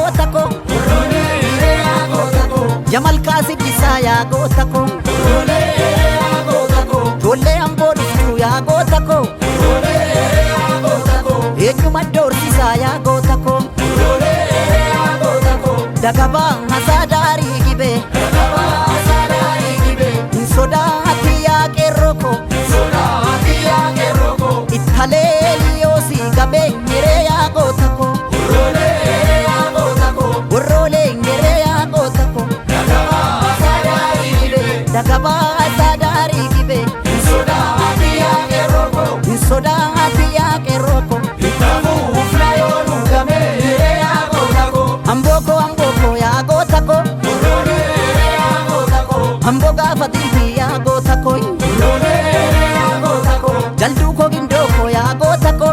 goota ko Jamal Kasim Isaa yaa goota ko Ijoollee Amboo dhuftuu yaa goota ko eenyuma doorsisaa yaa goota ko Dagabaa hasaa daarii gibee Insodaati yaa qeerroo ko Ittaleeli yoo si gabee nyeree yaa goota ko Worroolee nyeree yaa goota ko Dagabaa hasaa daarii gibee Insodaati yaa qeerroo ko Amboo yaa goota ko Amboo gaafa diibii yaa goota ko Jalduu ko gindoo ko yaa goota ko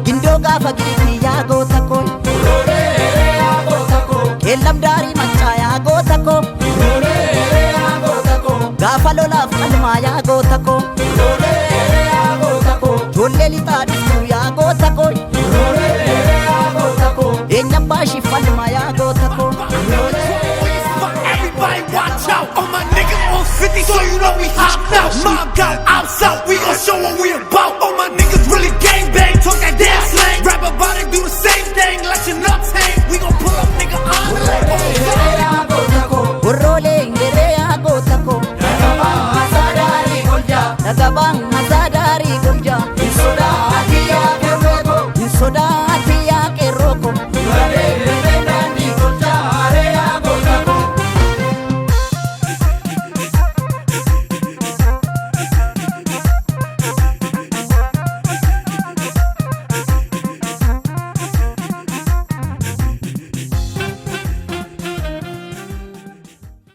Gindoo gaafa giibii yaa goota ko Qeellam daarii maccaa yaa goota ko Gaafa lolaaf qalmaa yaa goota ko Ijoollee lixaa dhuftuu yaa goota ko Eenyam baashii falmaa yaa goota ko Everybody watch out, all my niggas on 50, so you know we hot now. Mob out, outside, we gon' show what we about.